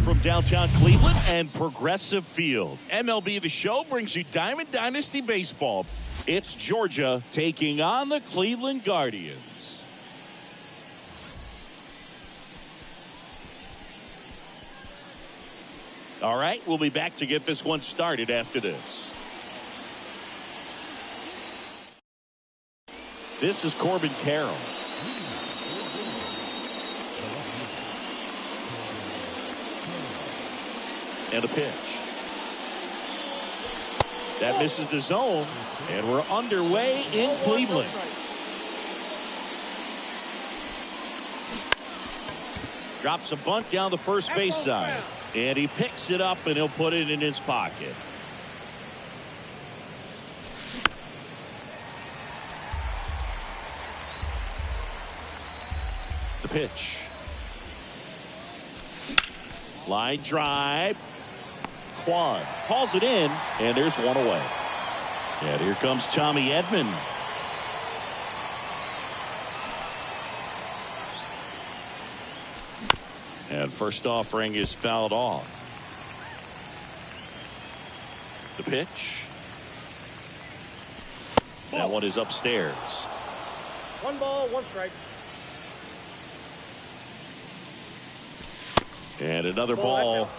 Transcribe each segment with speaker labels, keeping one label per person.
Speaker 1: from downtown Cleveland and Progressive Field. MLB The Show brings you Diamond Dynasty Baseball. It's Georgia taking on the Cleveland Guardians. All right, we'll be back to get this one started after this. This is Corbin Carroll. And a pitch. That misses the zone, and we're underway in Cleveland. Drops a bunt down the first base side, and he picks it up, and he'll put it in his pocket. The pitch. Line drive. Quan calls it in, and there's one away. And here comes Tommy Edman. And first offering is fouled off. The pitch. That one is upstairs.
Speaker 2: 1 ball, 1 strike.
Speaker 1: And another ball.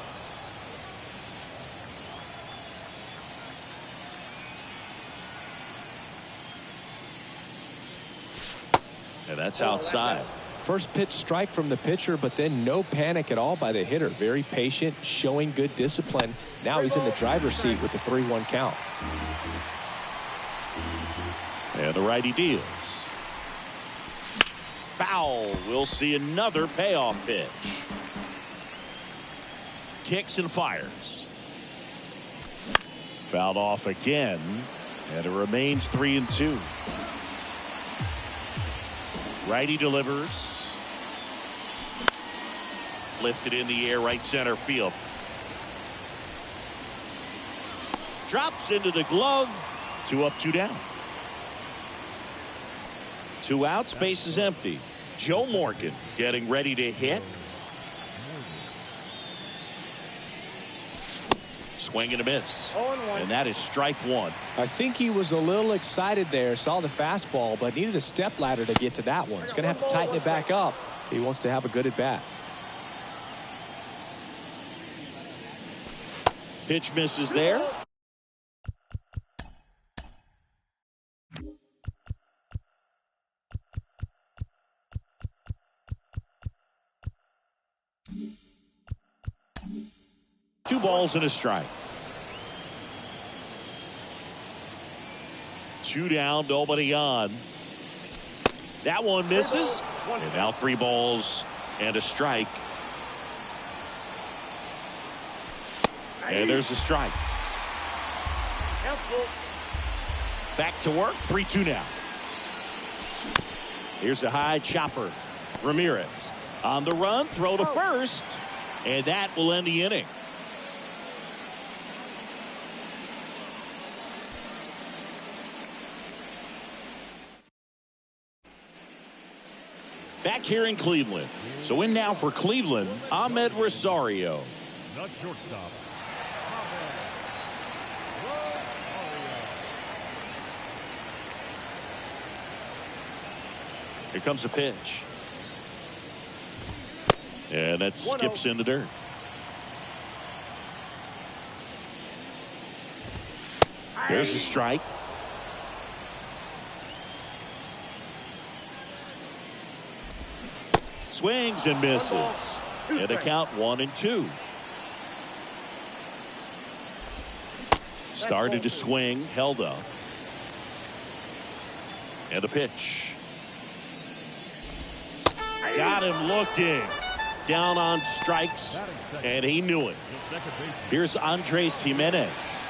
Speaker 1: And that's outside.
Speaker 3: First pitch strike from the pitcher, but then no panic at all by the hitter. Very patient, showing good discipline. Now he's in the driver's seat with the 3-1 count.
Speaker 1: And the righty deals. Foul. We'll see another payoff pitch. Kicks and fires. Fouled off again, and it remains 3-2. Righty delivers. Lifted in the air, right center field. Drops into the glove. 2 up, 2 down. 2 outs, base is empty. Joe Morgan getting ready to hit. Swing and a miss. And that is strike 1.
Speaker 3: I think he was a little excited there, saw the fastball, but needed a step ladder to get to that one. He's going to have to tighten it back up. He wants to have a good at bat.
Speaker 1: Pitch misses there. Two balls and a strike. 2 down, nobody on. That one misses. And now 3 balls and a strike. And there's a strike. Back to work. 3-2 now. Here's a high chopper. Ramirez on the run. Throw to first. And that will end the inning. Back here in Cleveland. So in now for Cleveland, Ahmed Rosario.
Speaker 4: The shortstop.
Speaker 1: Here comes a pitch. And that skips in the dirt. There's a strike. Swings and misses. And a count 1-2. Started to swing, held up. And a pitch. Got him looking. Down on strikes, and he knew it. Here's Andres Jimenez.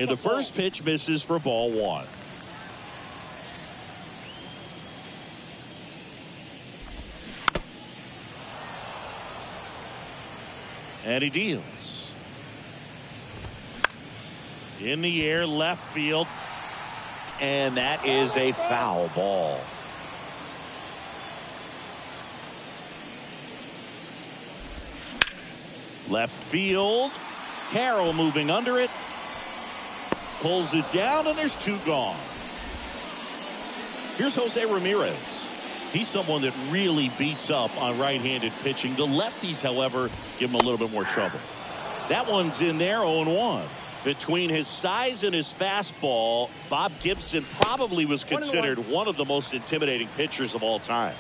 Speaker 1: And the first pitch misses for ball one. And he deals. In the air, left field. And that is a foul ball. Left field. Carroll moving under it. Pulls it down, and there's two gone. Here's Jose Ramirez. He's someone that really beats up on right-handed pitching. The lefties, however, give him a little bit more trouble. That one's in there, 0-1. Between his size and his fastball, Bob Gibson probably was considered one of the most intimidating pitchers of all time.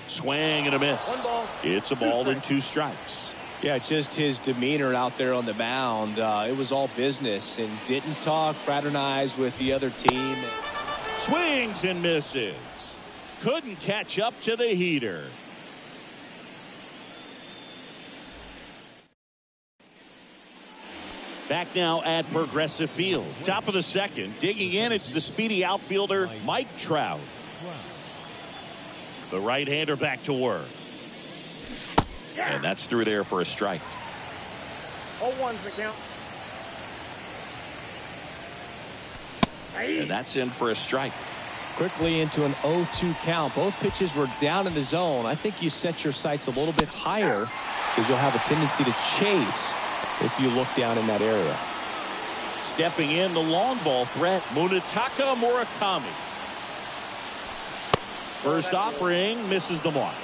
Speaker 1: Swing and a miss. It's a ball and 2 strikes.
Speaker 3: Yeah, just his demeanor out there on the mound. It was all business and didn't talk, fraternize with the other team.
Speaker 1: Swings and misses. Couldn't catch up to the heater. Back now at Progressive Field. Top of the second. Digging in, it's the speedy outfielder, Mike Trout. The right-hander back to work. And that's through there for a strike.
Speaker 2: 0-1's the count.
Speaker 1: And that's in for a strike.
Speaker 3: Quickly into an 0-2 count. Both pitches were down in the zone. I think you set your sights a little bit higher because you'll have a tendency to chase if you look down in that area.
Speaker 1: Stepping in, the long ball threat, Munetaka Murakami. First offering misses the mark.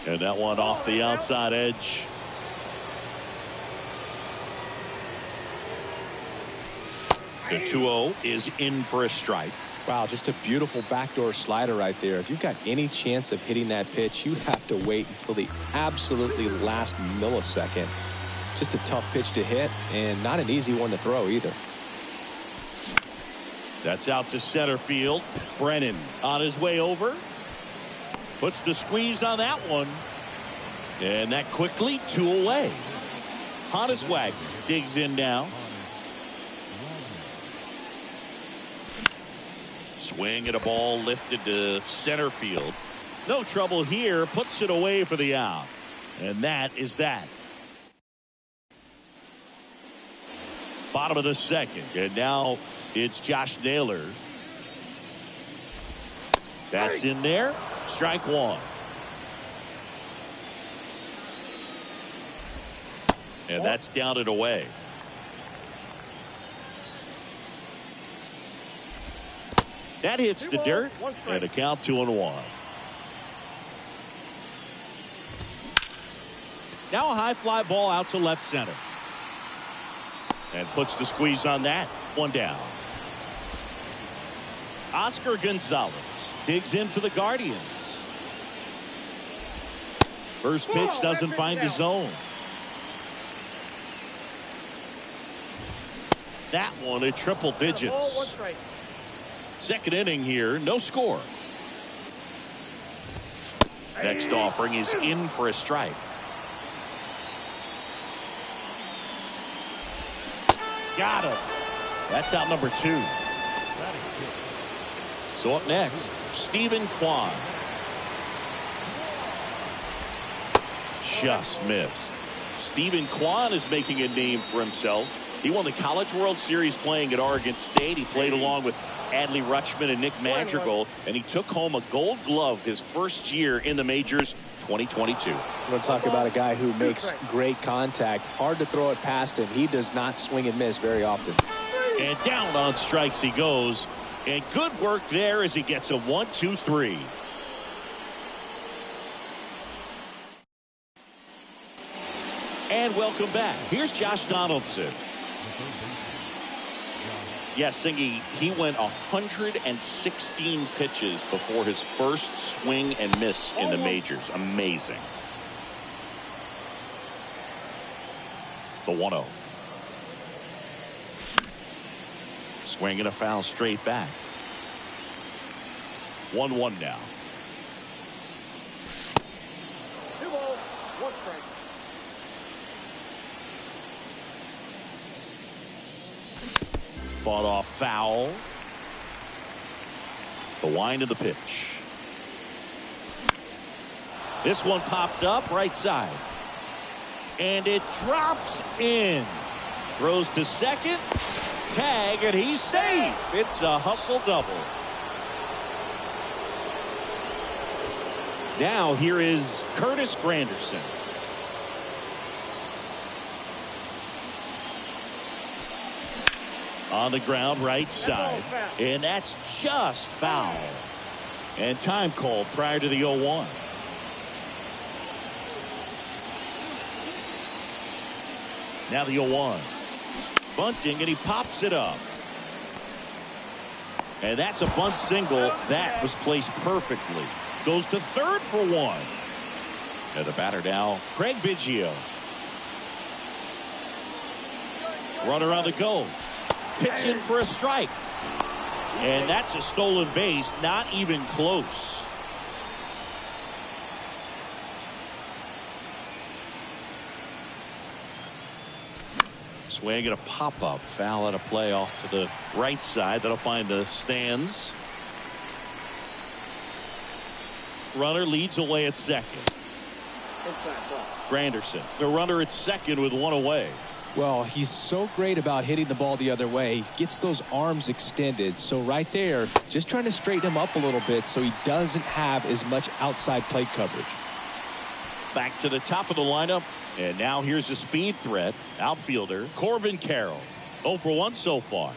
Speaker 1: And that one off the outside edge. The 2-0 is in for a strike.
Speaker 3: Wow, just a beautiful backdoor slider right there. If you've got any chance of hitting that pitch, you have to wait until the absolutely last millisecond. Just a tough pitch to hit and not an easy one to throw either.
Speaker 1: That's out to center field. Brennan on his way over. Puts the squeeze on that one. And that quickly 2 away. Honus Wagner digs in now. Swing at a ball lifted to center field. No trouble here. Puts it away for the out. And that is that. Bottom of the second. And now it's Josh Naylor. That's in there. Strike one. And that's down and away. That hits the dirt. And a count 2-1. Now a high fly ball out to left center. And puts the squeeze on that. One down. Oscar Gonzalez digs in for the Guardians. First pitch doesn't find the zone. That one at triple digits. Second inning here, no score. Next offering is in for a strike. Got him. That's out number 2. So up next, Stephen Kwan. Just missed. Stephen Kwan is making a name for himself. He won the College World Series playing at Oregon State. He played along with Adley Rutschman and Nick Madrigal, and he took home a Gold Glove his first year in the majors, 2022.
Speaker 3: We're going to talk about a guy who makes great contact. Hard to throw it past him. He does not swing and miss very often.
Speaker 1: And down on strikes he goes. And good work there as he gets a 1-2-3. And welcome back. Here's Josh Donaldson. Yes, Singy, he went 116 pitches before his first swing and miss in the majors. Amazing. The 1-0. Swing and a foul straight back. 1-1 now.
Speaker 2: 2 balls, 1 strike.
Speaker 1: Fought off foul. The wind of the pitch. This one popped up right side. And it drops in. Throws to second. Tag, and he's safe. It's a hustle double. Now here is Curtis Granderson. On the ground right side. And that's just foul. And time called prior to the 0-1. Now the 0-1. Bunting, and he pops it up. And that's a bunt single. That was placed perfectly. Goes to third for 1. And the batter now, Craig Biggio. Runner on the go. Pitching for a strike. And that's a stolen base. Not even close. Swing and a pop-up. Foul at a play off to the right side. That'll find the stands. Runner leads away at second. Granderson, the runner at second with 1 away.
Speaker 3: Well, he's so great about hitting the ball the other way. He gets those arms extended. So right there, just trying to straighten him up a little bit so he doesn't have as much outside plate coverage.
Speaker 1: Back to the top of the lineup. And now here's a speed threat. Outfielder Corbin Carroll. 0 for 1 so far.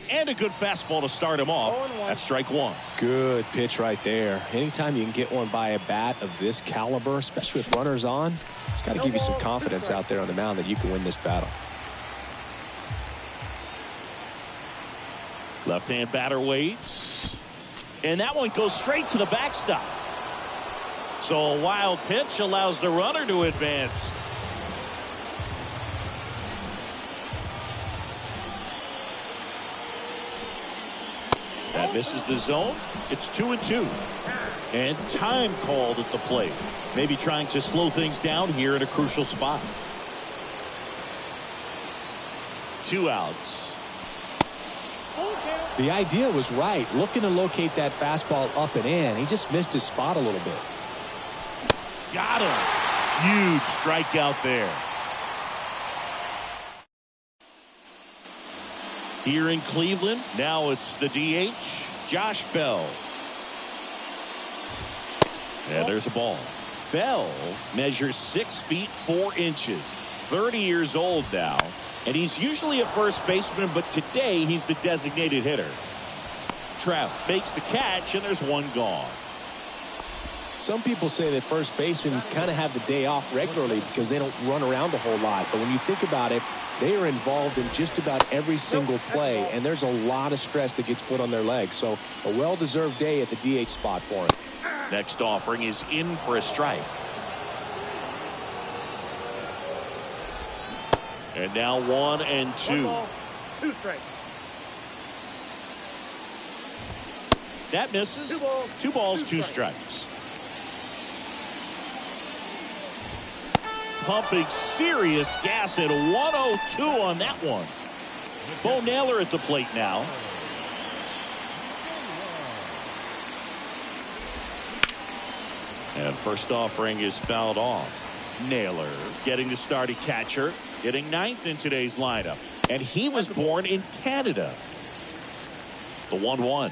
Speaker 1: And a good fastball to start him off. That's strike 1.
Speaker 3: Good pitch right there. Anytime you can get one by a bat of this caliber, especially with runners on, it's got to give you some confidence out there on the mound that you can win this battle.
Speaker 1: Left-hand batter waits. And that one goes straight to the backstop. So a wild pitch allows the runner to advance. That misses the zone. It's 2-2. And time called at the plate. Maybe trying to slow things down here at a crucial spot. 2 outs.
Speaker 3: The idea was right. Looking to locate that fastball up and in. He just missed his spot a little bit.
Speaker 1: Got him. Huge strikeout there. Here in Cleveland, now it's the DH, Josh Bell. And there's a ball. Bell measures 6 feet 4 inches. 30 years old now. And he's usually a first baseman, but today he's the designated hitter. Trout makes the catch, and there's 1 gone.
Speaker 3: Some people say that first basemen kind of have the day off regularly because they don't run around a whole lot. But when you think about it, they are involved in just about every single play, and there's a lot of stress that gets put on their legs. So a well-deserved day at the DH spot for him.
Speaker 1: Next offering is in for a strike. And now 1 and 2.
Speaker 2: 1 ball, 2 strikes.
Speaker 1: That misses. 2 balls, 2 strikes. Pumping serious gas at 102 on that one. Bo Naylor at the plate now. And first offering is fouled off. Naylor getting the start at catcher, hitting 9th in today's lineup. And he was born in Canada. The 1-1.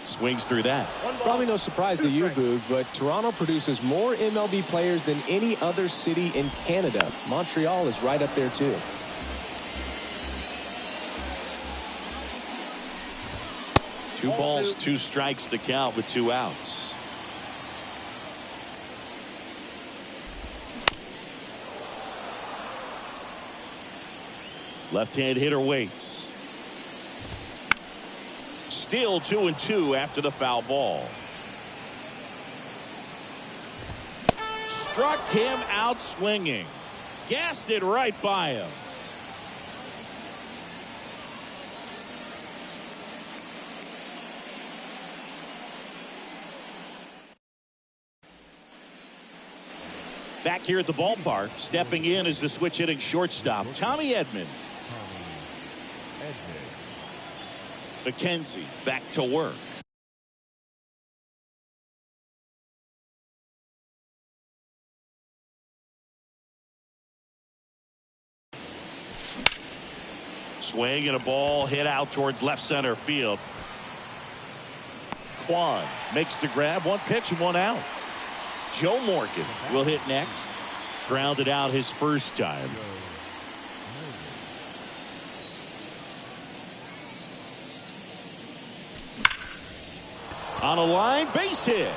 Speaker 1: Swings through that.
Speaker 3: Probably no surprise to you, Boog, but Toronto produces more MLB players than any other city in Canada. Montreal is right up there, too.
Speaker 1: Two balls, 2 strikes to count with 2 outs. Left-hand hitter waits. Still 2-2 after the foul ball. Struck him out swinging. Gassed it right by him. Back here at the ballpark, stepping in is the switch hitting shortstop, Tommy Edman. McKenzie back to work. Swing and a ball hit out towards left center field. Kwan makes the grab. One pitch and one out. Joe Morgan will hit next. Grounded out his first time. On a line, base hit.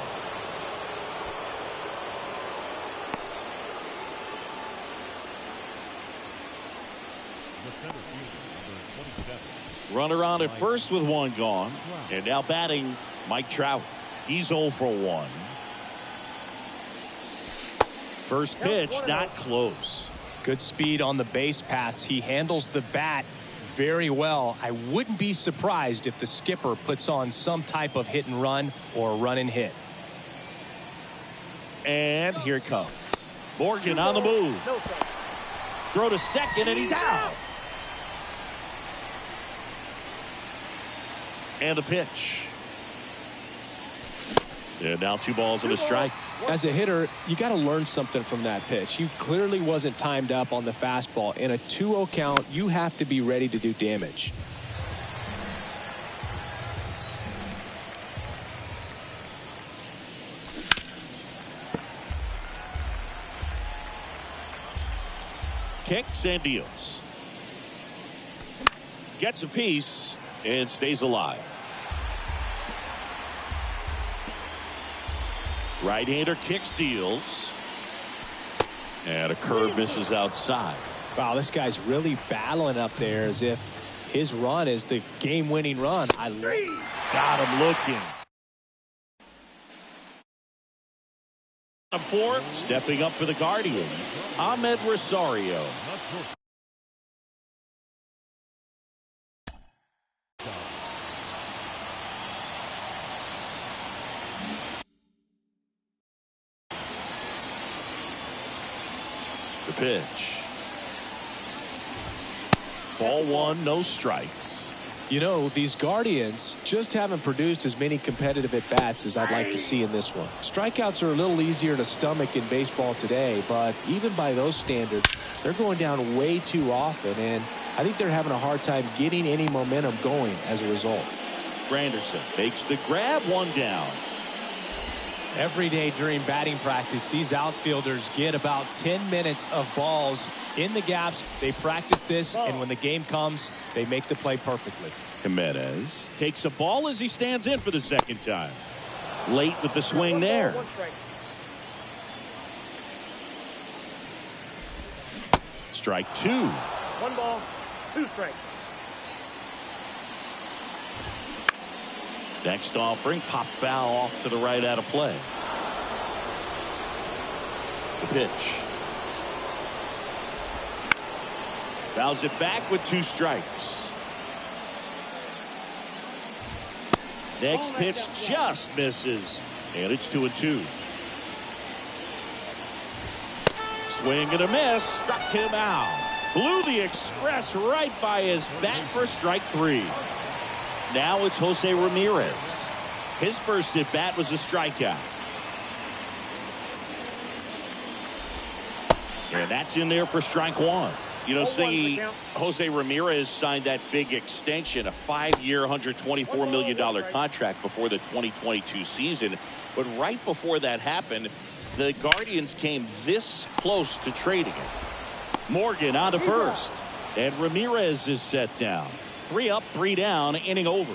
Speaker 1: Runner on at first with one gone. And now batting Mike Trout. He's 0 for 1. First pitch, not close.
Speaker 3: Good speed on the base pass. He handles the bat very well. I wouldn't be surprised if the skipper puts on some type of hit and run or run and hit.
Speaker 1: And here it comes. Morgan on the move. Throw to second, and he's out. And the pitch. And now 2 balls and a strike.
Speaker 3: As a hitter, you got to learn something from that pitch. He clearly wasn't timed up on the fastball. In a 2-0 count, you have to be ready to do damage.
Speaker 1: Kicks and deals. Gets a piece and stays alive. Right-hander kicks, deals. And a curve misses outside.
Speaker 3: Wow, this guy's really battling up there as if his run is the game-winning run.
Speaker 1: Got him looking. Four, stepping up for the Guardians, Ahmed Rosario. The pitch. Ball 1, no strikes.
Speaker 3: You know, these Guardians just haven't produced as many competitive at-bats as I'd like to see in this one. Strikeouts are a little easier to stomach in baseball today, but even by those standards, they're going down way too often, and I think they're having a hard time getting any momentum going as a result.
Speaker 1: Granderson makes the grab, 1 down.
Speaker 3: Every day during batting practice, these outfielders get about 10 minutes of balls in the gaps. They practice this, and when the game comes, they make the play perfectly.
Speaker 1: Jimenez takes a ball as he stands in for the second time. Late with the swing there. Strike 2.
Speaker 2: 1 ball, 2 strikes.
Speaker 1: Next offering, pop foul off to the right out of play. The pitch. Fouls it back with 2 strikes. Next pitch just misses. And it's 2-2. Swing and a miss. Struck him out. Blew the express right by his bat for strike 3. Now it's Jose Ramirez. His first at bat was a strikeout. And that's in there for strike 1. You know, see, Jose Ramirez signed that big extension, a 5-year, $124 million contract before the 2022 season. But right before that happened, the Guardians came this close to trading it. Morgan on to first. And Ramirez is set down. 3 up, 3 down, inning over.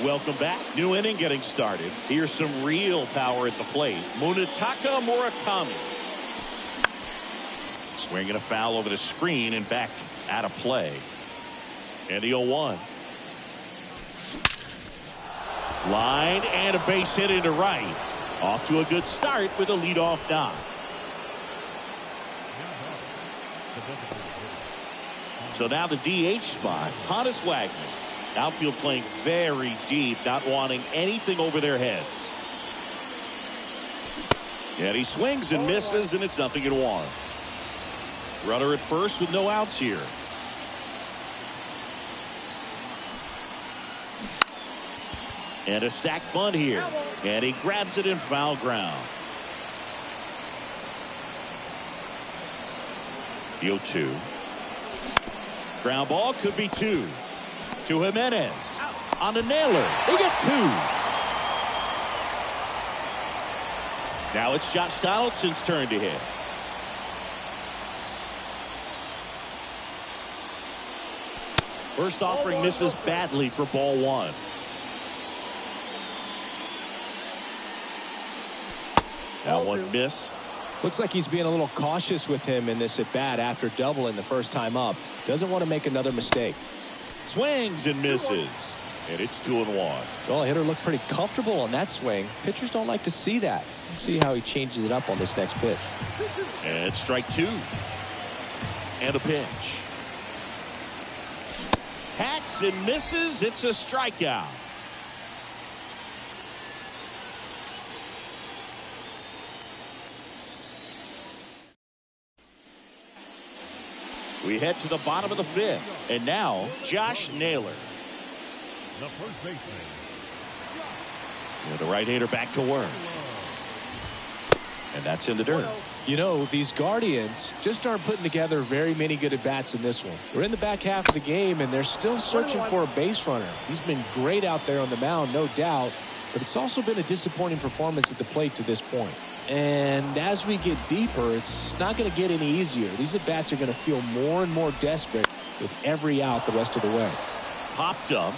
Speaker 1: Welcome back. New inning getting started. Here's some real power at the plate. Munetaka Murakami. Swinging a foul over the screen and back out of play. And the 0-1. Line and a base hit into right. Off to a good start with a leadoff knock. So now the DH spot, Honus Wagner. Outfield playing very deep, not wanting anything over their heads. And he swings and misses, and it's 0-1. Runner at first with no outs here. And a sac bunt here. And he grabs it in foul ground. The 0-2. Ground ball could be 2. To Jimenez. On the nailer. They get 2. Now it's Josh Donaldson's turn to hit. First offering misses badly for ball 1. That one missed.
Speaker 3: Looks like he's being a little cautious with him in this at bat after doubling the first time up. Doesn't want to make another mistake.
Speaker 1: Swings and misses. And it's 2-1.
Speaker 3: Well, the hitter looked pretty comfortable on that swing. Pitchers don't like to see that. Let's see how he changes it up on this next pitch.
Speaker 1: And strike 2. And a pitch. Hacks and misses. It's a strikeout. We head to the bottom of the 5th. And now, Josh Naylor.
Speaker 4: The first baseman.
Speaker 1: And the right-hander back to work. And that's in the dirt.
Speaker 3: You know, these Guardians just aren't putting together very many good at-bats in this one. We're in the back half of the game, and they're still searching for a base runner. He's been great out there on the mound, no doubt, but it's also been a disappointing performance at the plate to this point. And as we get deeper, it's not going to get any easier. These at-bats are going to feel more and more desperate with every out the rest of the way.
Speaker 1: Popped up.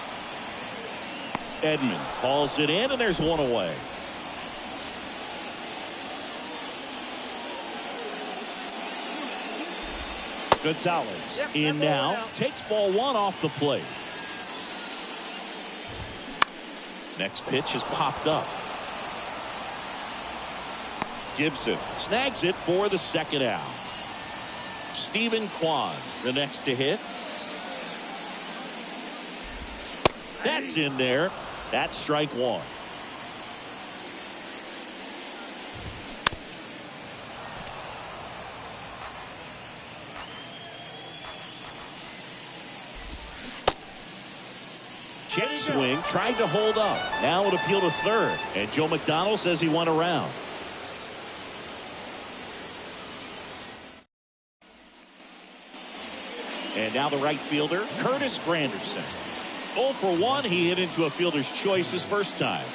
Speaker 1: Edman hauls it in, and there's one away. Gonzalez in now. Takes ball 1 off the plate. Next pitch is popped up. Gibson snags it for the second out. Stephen Kwan, the next to hit. That's in there. That's strike 1. Check swing, tried to hold up. Now an appeal to third. And Joe McDonald says he went around. And now the right fielder, Curtis Granderson. 0 for 1. He hit into a fielder's choice his first time.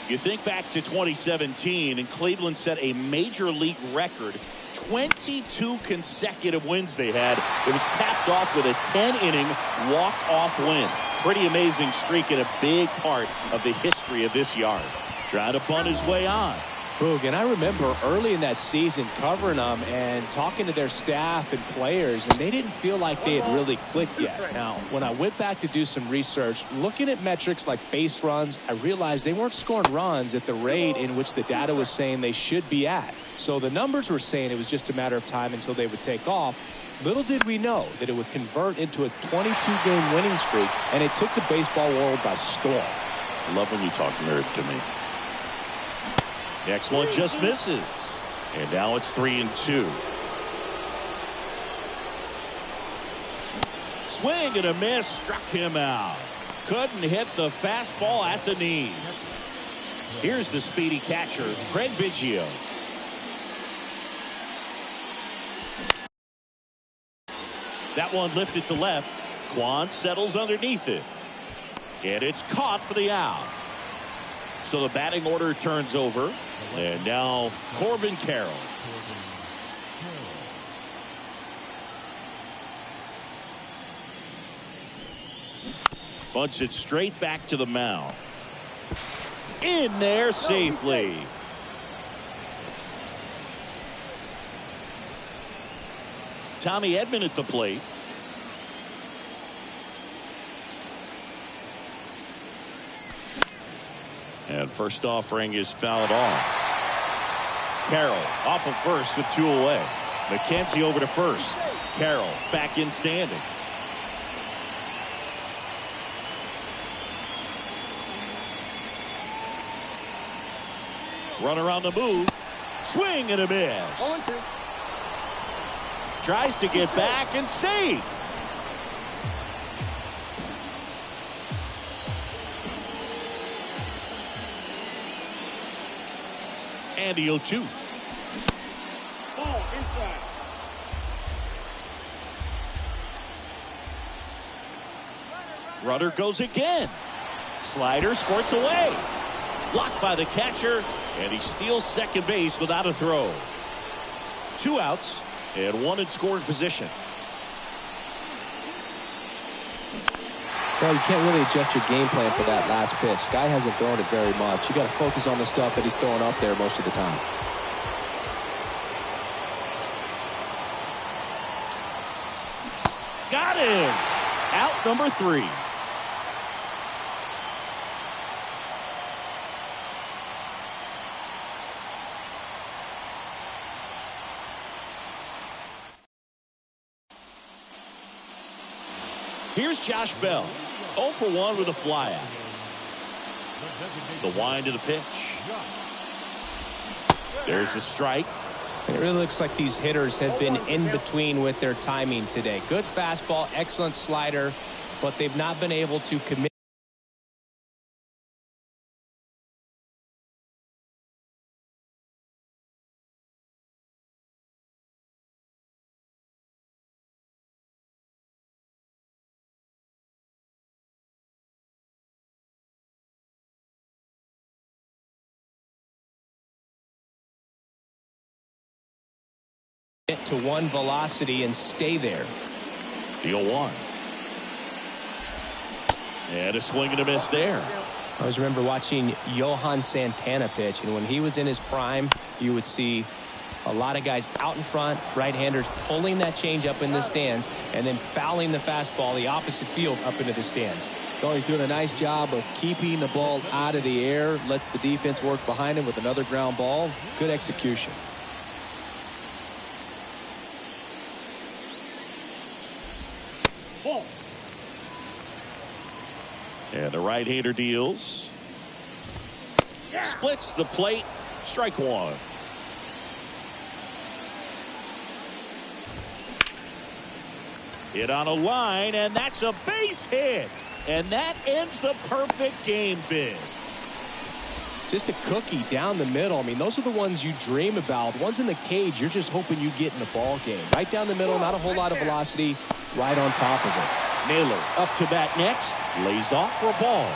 Speaker 1: You think back to 2017, and Cleveland set a major league record. 22 consecutive wins they had. It was capped off with a 10-inning walk-off win. Pretty amazing streak and a big part of the history of this yard. Trying to bunt his way on.
Speaker 3: Boog, and I remember early in that season covering them and talking to their staff and players, and they didn't feel like they had really clicked yet. Now, when I went back to do some research, looking at metrics like base runs, I realized they weren't scoring runs at the rate in which the data was saying they should be at. So the numbers were saying it was just a matter of time until they would take off. Little did we know that it would convert into a 22-game winning streak, and it took the baseball world by storm.
Speaker 1: I love when you talk nerd to me. Next one just misses. And now it's 3-2. Swing and a miss. Struck him out. Couldn't hit the fastball at the knees. Here's the speedy catcher, Craig Biggio. That one lifted to left. Kwan settles underneath it. And it's caught for the out. So the batting order turns over. And now Corbin Carroll. Bunts it straight back to the mound. In there safely. Tommy Edman at the plate. And first offering is fouled off. Carroll off of first with 2 away. McKenzie over to first. Carroll back in standing. Runner on the move. Swing and a miss.
Speaker 2: 0-2.
Speaker 1: Tries to get back and save. And the 0-2.
Speaker 2: Ball inside.
Speaker 1: Runner goes again. Slider squirts away. Blocked by the catcher, and he steals second base without a throw. 2 outs and 1 in scoring position.
Speaker 3: Well, you can't really adjust your game plan for that last pitch. Guy hasn't thrown it very much. You got to focus on the stuff that he's throwing up there most of the time.
Speaker 1: Got him. Out number 3. Here's Josh Bell. 0 for 1 with a flyout. The wind to the pitch. There's the strike.
Speaker 5: It really looks like these hitters have been in between with their timing today. Good fastball, excellent slider, but they've not been able to commit. To one velocity and stay there.
Speaker 1: The 0-1. And a swing and a miss there.
Speaker 5: I always remember watching Johan Santana pitch, and when he was in his prime, you would see a lot of guys out in front, right-handers pulling that change up in the stands and then fouling the fastball the opposite field up into the stands.
Speaker 3: Oh, he's doing a nice job of keeping the ball out of the air, lets the defense work behind him with another ground ball. Good execution.
Speaker 2: Ball.
Speaker 1: And the right-hander deals. Splits the plate. Strike 1. Hit on a line, and that's a base hit. And that ends the perfect game bid.
Speaker 3: Just a cookie down the middle. I mean, those are the ones you dream about. Ones in the cage, you're just hoping you get in a ball game. Right down the middle, not a whole lot of velocity, right on top of it.
Speaker 1: Naylor up to bat next. Lays off for a ball.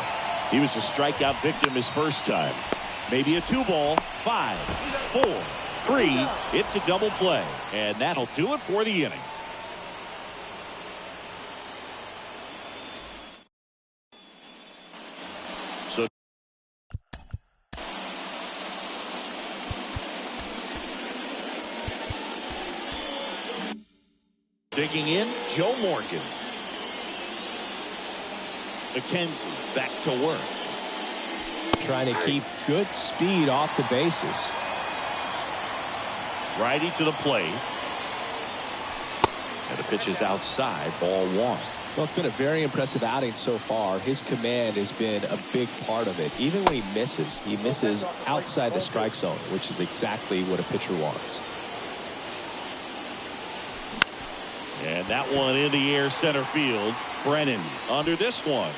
Speaker 1: He was a strikeout victim his first time. Maybe a 2-ball. 5, 4, 3. It's a double play. And that'll do it for the inning. So digging in, Joe Morgan. McKenzie back to work.
Speaker 3: Trying to keep good speed off the bases.
Speaker 1: Righty to the plate. And the pitch is outside. Ball 1.
Speaker 3: Well, it's been a very impressive outing so far. His command has been a big part of it. Even when he misses outside the strike zone, which is exactly what a pitcher wants.
Speaker 1: And that one in the air center field. Brennan under this one.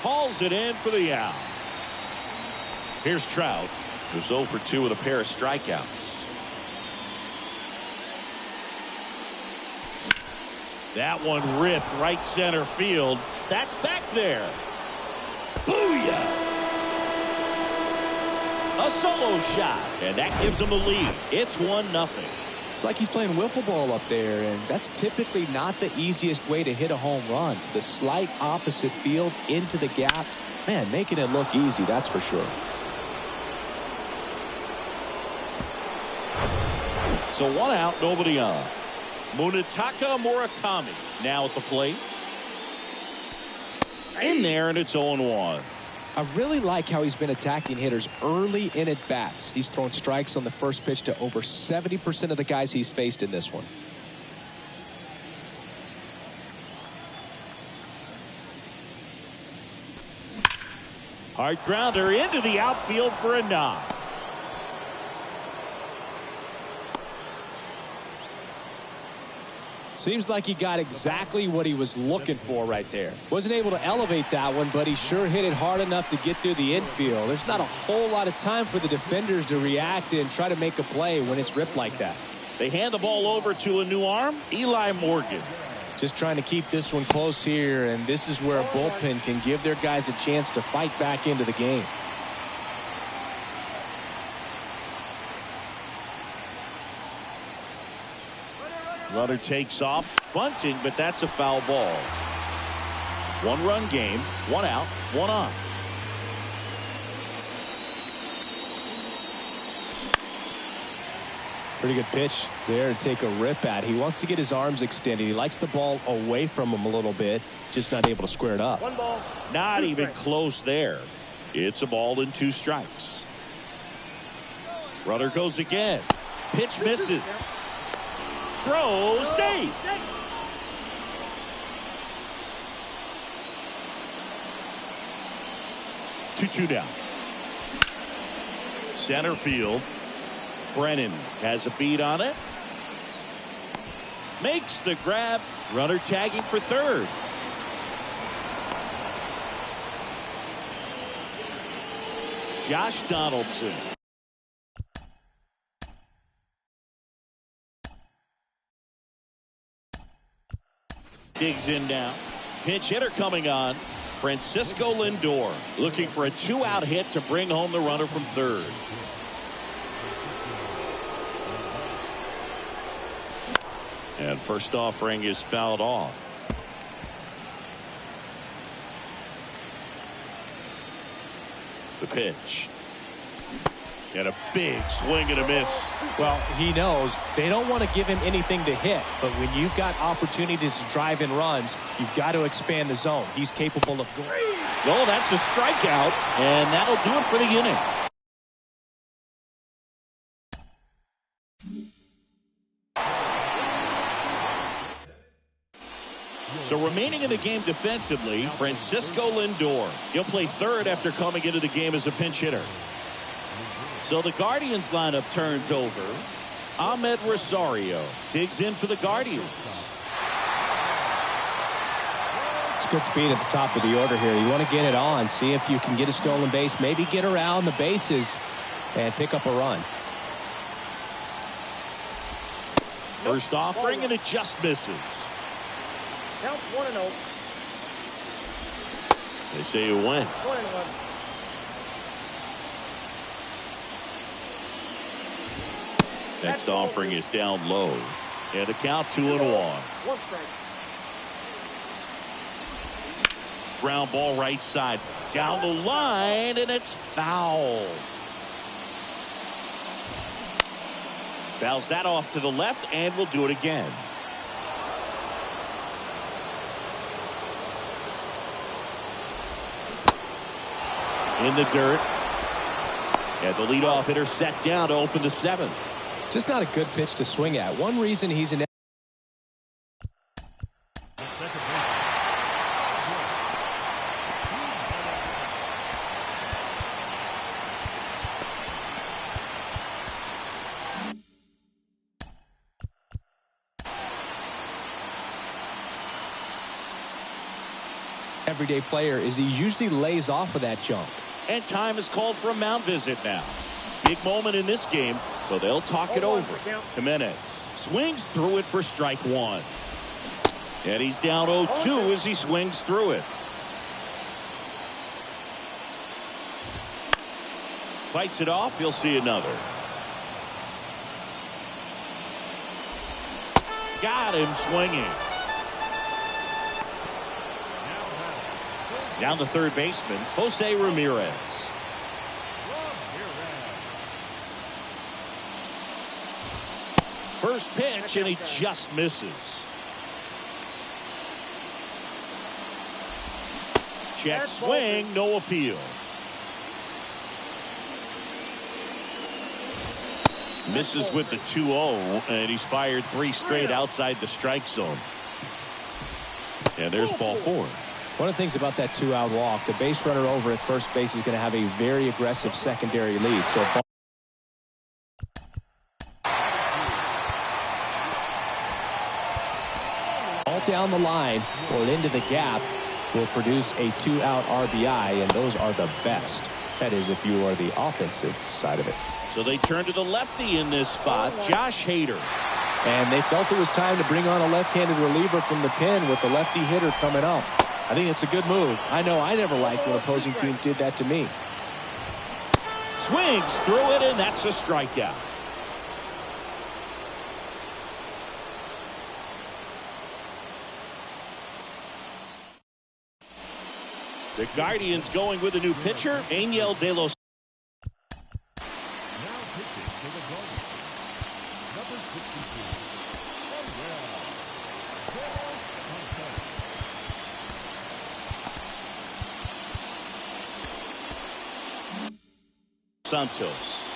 Speaker 1: Hauls it in for the out. Here's Trout, who's 0 for 2 with a pair of strikeouts. That one ripped right center field. That's back there. Booyah! A solo shot, and that gives him the lead. It's 1-0.
Speaker 3: It's like he's playing wiffle ball up there, and that's typically not the easiest way to hit a home run. To the slight opposite field, into the gap. Man, making it look easy, that's for sure.
Speaker 1: So 1 out, nobody on. Munetaka Murakami now at the plate. In there, and it's 0-1.
Speaker 3: I really like how he's been attacking hitters early in at bats. He's thrown strikes on the first pitch to over 70% of the guys he's faced in this one.
Speaker 1: Hard grounder into the outfield for a knock.
Speaker 3: Seems like he got exactly what he was looking for right there. Wasn't able to elevate that one, but he sure hit it hard enough to get through the infield. There's not a whole lot of time for the defenders to react and try to make a play when it's ripped like that.
Speaker 1: They hand the ball over to a new arm, Eli Morgan.
Speaker 3: Just trying to keep this one close here, and this is where a bullpen can give their guys a chance to fight back into the game.
Speaker 1: Runner takes off, bunting, but that's a foul ball. One-run game, one out, one on.
Speaker 3: Pretty good pitch there to take a rip at. He wants to get his arms extended. He likes the ball away from him a little bit, just not able to square it up.
Speaker 2: One ball.
Speaker 1: Not even close there. It's a ball and 2 strikes. Runner goes again. Pitch misses. Throw, save. 2-2 down. Center field. Brennan has a beat on it. Makes the grab. Runner tagging for third. Josh Donaldson. Digs in now. Pinch hitter coming on. Francisco Lindor looking for a 2-out hit to bring home the runner from third. And first offering is fouled off. The pitch. And a big swing and a miss.
Speaker 3: Well, he knows they don't want to give him anything to hit, but when you've got opportunities to drive in runs, you've got to expand the zone. He's capable of going.
Speaker 1: Oh, that's a strikeout, and that'll do it for the inning. So remaining in the game defensively, Francisco Lindor. He'll play third after coming into the game as a pinch hitter. So the Guardians lineup turns over. Ahmed Rosario digs in for the Guardians.
Speaker 3: It's good speed at the top of the order here. You want to get it on, see if you can get a stolen base, maybe get around the bases and pick up a run.
Speaker 1: First offering, and it just misses.
Speaker 2: Count 1-0.
Speaker 1: They say you win.
Speaker 2: 1-1.
Speaker 1: Next offering is down low. And a count 2-1.
Speaker 2: 1 strike.
Speaker 1: Ground ball right side. Down the line, and it's foul. Fouls that off to the left, and we'll do it again. In the dirt. And the leadoff hitter set down to open the 7th.
Speaker 3: Just not a good pitch to swing at. One reason he's an everyday player is he usually lays off of that junk.
Speaker 1: And time is called for a mound visit now. Big moment in this game, so they'll talk it over. Jimenez swings through it for strike 1. And he's down 0-2 as he swings through it. Fights it off, you'll see another. Got him swinging. Down the third baseman, Jose Ramirez. First pitch, and he just misses. Check swing, no appeal. Misses with the 2-0, and he's fired 3 straight outside the strike zone. And there's ball 4.
Speaker 3: One of the things about that 2-out walk, the base runner over at first base is going to have a very aggressive secondary lead. So
Speaker 5: down the line or into the gap will produce a 2-out RBI, and those are the best. That is, if you are the offensive side of it.
Speaker 1: So they turn to the lefty in this spot, Josh Hader.
Speaker 3: And they felt it was time to bring on a left-handed reliever from the pen with the lefty hitter coming up. I think it's a good move. I know I never liked when opposing teams did that to me.
Speaker 1: Swings through it, and that's a strikeout. The Guardians going with a new pitcher, Angel De Los.
Speaker 4: Now pitching for the Guardians, number 62,
Speaker 1: Santos.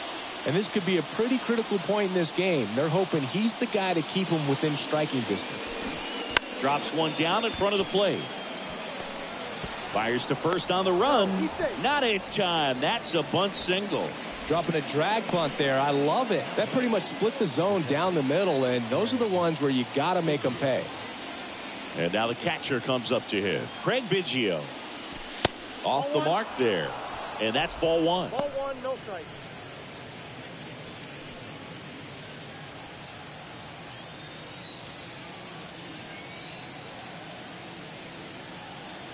Speaker 3: And this could be a pretty critical point in this game. They're hoping he's the guy to keep them within striking distance.
Speaker 1: Drops one down in front of the plate. Fires to first on the run. Not in time. That's a bunt single.
Speaker 3: Dropping a drag bunt there. I love it. That pretty much split the zone down the middle, and those are the ones where you got to make them pay.
Speaker 1: And now the catcher comes up to him. Craig Biggio. Off the mark there. And that's ball one.
Speaker 2: Ball one, no strike.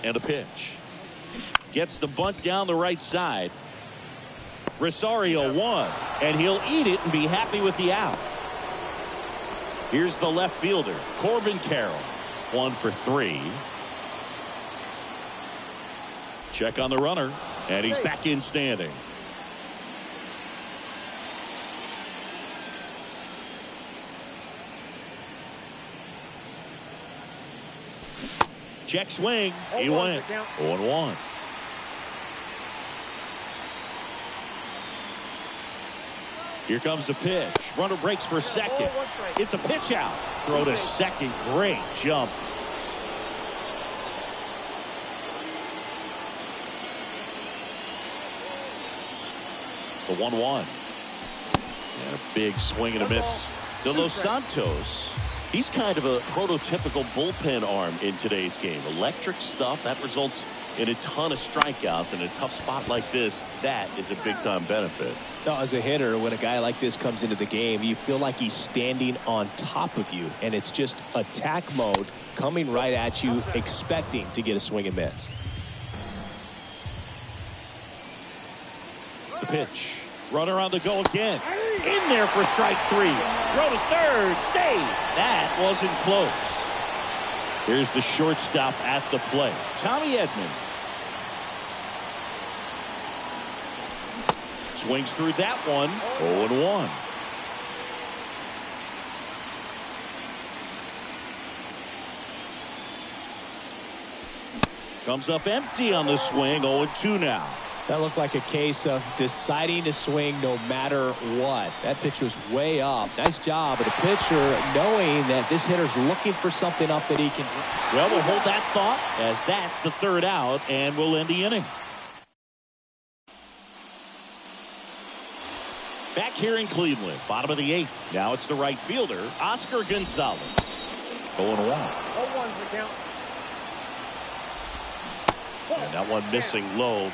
Speaker 1: And a pitch. Gets the bunt down the right side. Rosario one. And he'll eat it and be happy with the out. Here's the left fielder, Corbin Carroll. 1 for 3. Check on the runner. And he's back in standing. Check swing. He went. 0-1. Here comes the pitch. Runner breaks for second. It's a pitch out. Throw to second. Great jump. The 1-1. And a big swing and a miss. De Los Santos. He's kind of a prototypical bullpen arm in today's game. Electric stuff that results in a ton of strikeouts. In a tough spot like this, that is a big-time benefit.
Speaker 3: Now, as a hitter, when a guy like this comes into the game, you feel like he's standing on top of you, and it's just attack mode coming right at you, expecting to get a swing and miss.
Speaker 1: The pitch. Runner on the go again. In there for strike 3. Throw to third. Save. That wasn't close. Here's the shortstop at the plate, Tommy Edman. Swings through that one. 0-1. Comes up empty on the swing. 0-2 now.
Speaker 3: That looked like a case of deciding to swing no matter what. That pitch was way off. Nice job of the pitcher knowing that this hitter's looking for something up that he can.
Speaker 1: Well, we'll hold that thought as that's the third out, and we'll end the inning. Back here in Cleveland, bottom of the 8th. Now it's the right fielder, Oscar Gonzalez. 0-1.
Speaker 2: 0-1's the count.
Speaker 1: And that one missing low.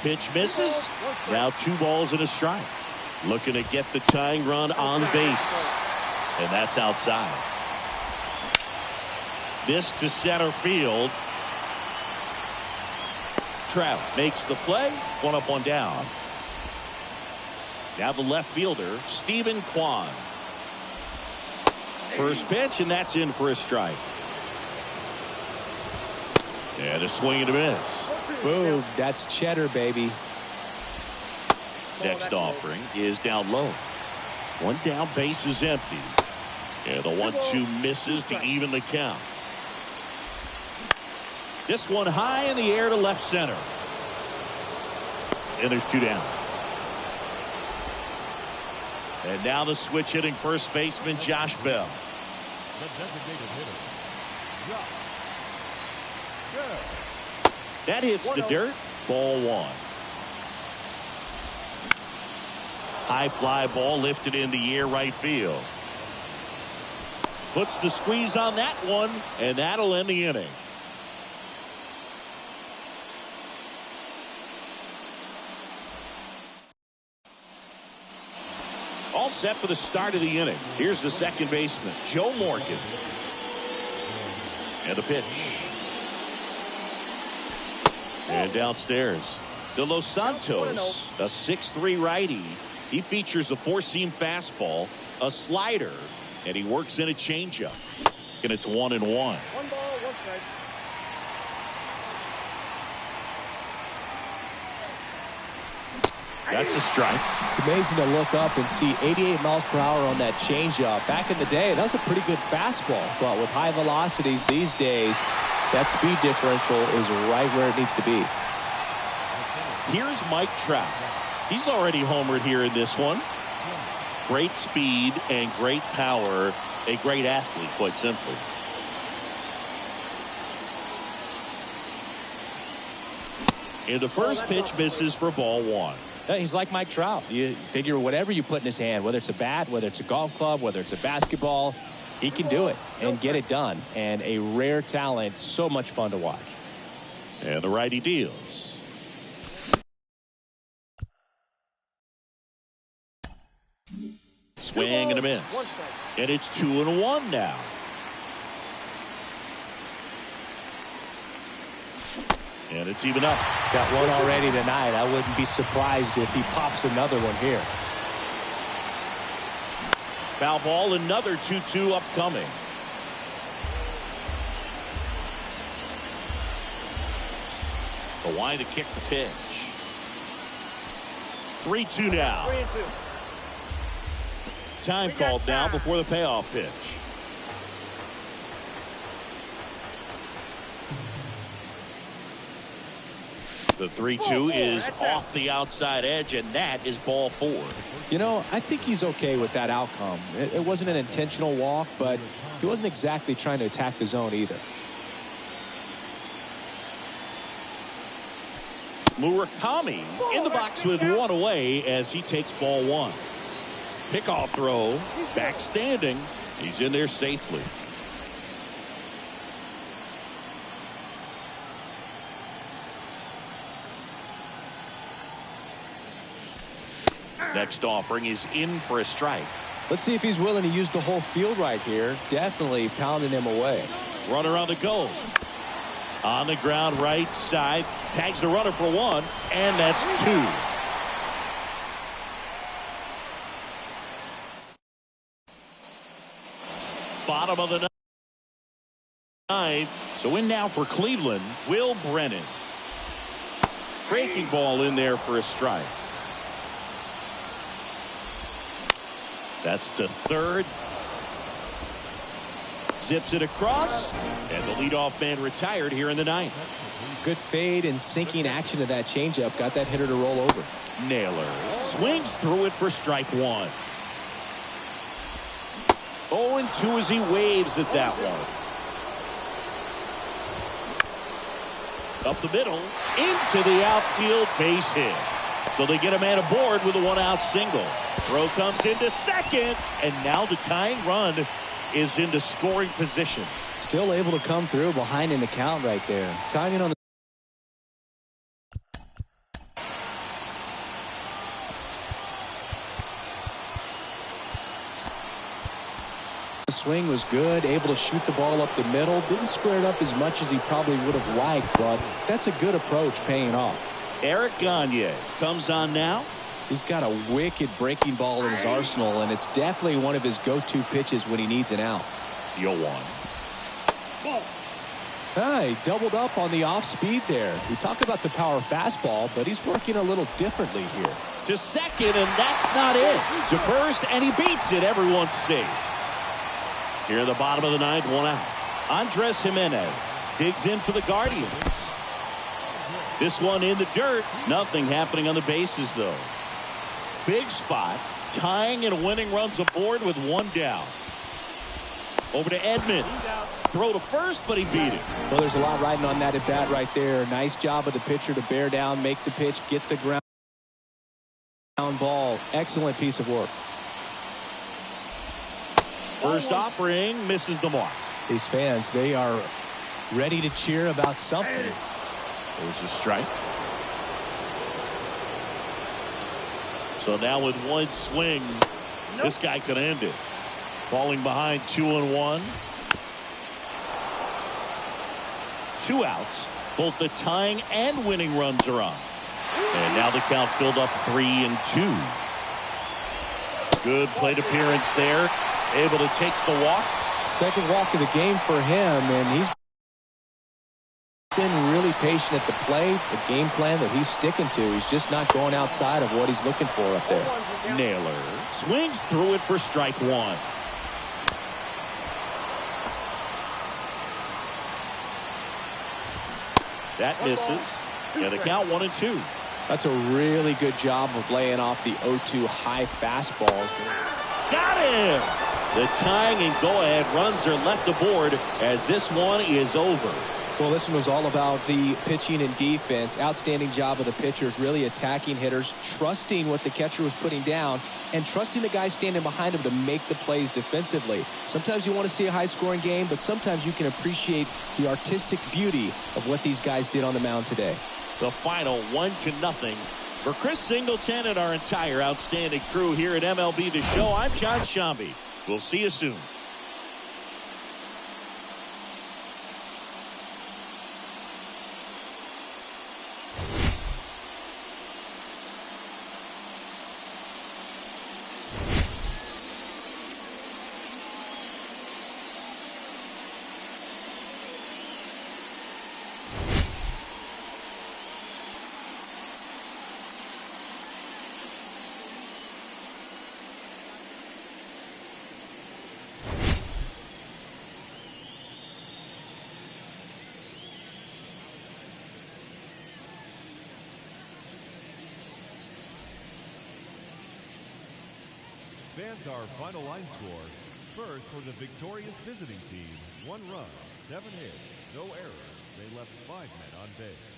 Speaker 1: Pitch misses. Now 2 balls and a strike. Looking to get the tying run on base. And that's outside. This to center field. Trout makes the play. 1 up, 1 down. Now the left fielder, Stephen Kwan. First pitch, and that's in for a strike. And a swing and a miss.
Speaker 3: Boom. That's cheddar, baby.
Speaker 1: Next offering is down low. 1 down, base is empty. And the 1-2 misses to even the count. This one high in the air to left center. And there's 2 down. And now the switch hitting first baseman Josh Bell.
Speaker 4: the designated hitter, Josh.
Speaker 1: That hits the dirt. Ball 1. High fly ball lifted in the air right field. puts the squeeze on that one, and that'll end the inning. All set for the start of the inning. Here's the second baseman, Joe Morgan. And the pitch. And downstairs, De Los Santos, a 6'3" righty. He features a four-seam fastball, a slider, and he works in a changeup. And it's 1-1.
Speaker 2: 1 ball, 1 strike.
Speaker 1: That's a strike.
Speaker 5: It's amazing to look up and see 88 miles per hour on that changeup. Back in the day, that was a pretty good fastball. But with high velocities these days, that speed differential is right where it needs to be.
Speaker 1: Here's Mike Trout. He's already homered here in this one. Great speed and great power. A great athlete, quite simply. And the first pitch misses for ball 1.
Speaker 5: He's like Mike Trout. You figure whatever you put in his hand, whether it's a bat, whether it's a golf club, whether it's a basketball, he can do it and get it done. And a rare talent, so much fun to watch.
Speaker 1: And the righty deals. Swing and a miss. And it's 2-1 now. And it's even up.
Speaker 5: He's got one already tonight. I wouldn't be surprised if he pops another one here.
Speaker 1: Foul ball, another 2-2 upcoming. Kawhi to kick the pitch. 3-2 now.
Speaker 2: 3-2.
Speaker 1: Time called now before the payoff pitch. The 3-2 is off the outside edge, and that is ball 4.
Speaker 3: You know, I think he's okay with that outcome. It wasn't an intentional walk, but he wasn't exactly trying to attack the zone either.
Speaker 1: Murakami in the box with one away as he takes ball 1. Pickoff throw, back standing. He's in there safely. Next offering is in for a strike.
Speaker 3: Let's see if he's willing to use the whole field right here. Definitely pounding him away.
Speaker 1: Runner on the go. On the ground right side. Tags the runner for 1, and that's 2. Bottom of the ninth. So in now for Cleveland, Will Brennan. Breaking ball in there for a strike. That's to third. Zips it across, and the leadoff man retired here in the 9th.
Speaker 3: Good fade and sinking action of that changeup. Got that hitter to roll over.
Speaker 1: Naylor swings through it for strike 1. 0-2 as he waves at that one. Up the middle, into the outfield, base hit. So they get a man aboard with a 1-out single. Throw comes into second, and now the tying run is into scoring position.
Speaker 3: Still able to come through behind in the count right there. Timing on the swing was good, able to shoot the ball up the middle. Didn't square it up as much as he probably would have liked, but that's a good approach paying off.
Speaker 1: Eric Gagne comes on now.
Speaker 3: He's got a wicked breaking ball in his arsenal, and it's definitely one of his go-to pitches when he needs an out.
Speaker 1: 0-1.
Speaker 3: He doubled up on the off speed there. We talk about the power fastball, but he's working a little differently here.
Speaker 1: To second, and that's not it. To first, and he beats it. Everyone's safe. Here in the bottom of the 9th, 1 out. Andres Jimenez digs in for the Guardians. This one in the dirt. Nothing happening on the bases, though. Big spot. Tying and winning runs aboard with 1 down. Over to Edmonds. Throw to first, but he beat it.
Speaker 3: Well, there's a lot riding on that at bat right there. Nice job of the pitcher to bear down, make the pitch, get the ground ball. Excellent piece of work.
Speaker 1: First offering misses the mark.
Speaker 5: These fans, they are ready to cheer about something.
Speaker 1: There's a strike. So now with one swing, this guy could end it. Falling behind 2-1. 2 outs. Both the tying and winning runs are on. And now the count filled up 3-2. Good plate appearance there. Able to take the walk.
Speaker 3: Second walk of the game for him, and he's been really patient at the plate. The game plan that he's sticking to, he's just not going outside of what he's looking for up there.
Speaker 1: Naylor swings through it for strike 1. That misses. And the count 1-2.
Speaker 3: That's a really good job of laying off the 0-2 high fastballs.
Speaker 1: Got him! The tying and go-ahead runs are left aboard as this one is over.
Speaker 3: Well, this one was all about the pitching and defense. Outstanding job of the pitchers, really attacking hitters, trusting what the catcher was putting down, and trusting the guys standing behind him to make the plays defensively. Sometimes you want to see a high-scoring game, but sometimes you can appreciate the artistic beauty of what these guys did on the mound today.
Speaker 1: The final 1-0 for Chris Singleton and our entire outstanding crew here at MLB The Show. I'm John Shambi. We'll see you soon.
Speaker 4: Fans, our final line score. First, for the victorious visiting team, 1 run, 7 hits, no errors. They left 5 men on base.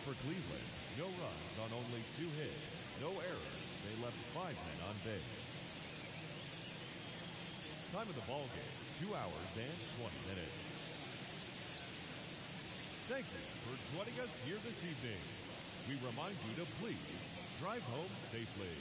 Speaker 4: For Cleveland, no runs on only 2 hits, no errors. They left 5 men on base. Time of the ball game, 2 hours and 20 minutes. Thank you for joining us here this evening. We remind you to please drive home safely.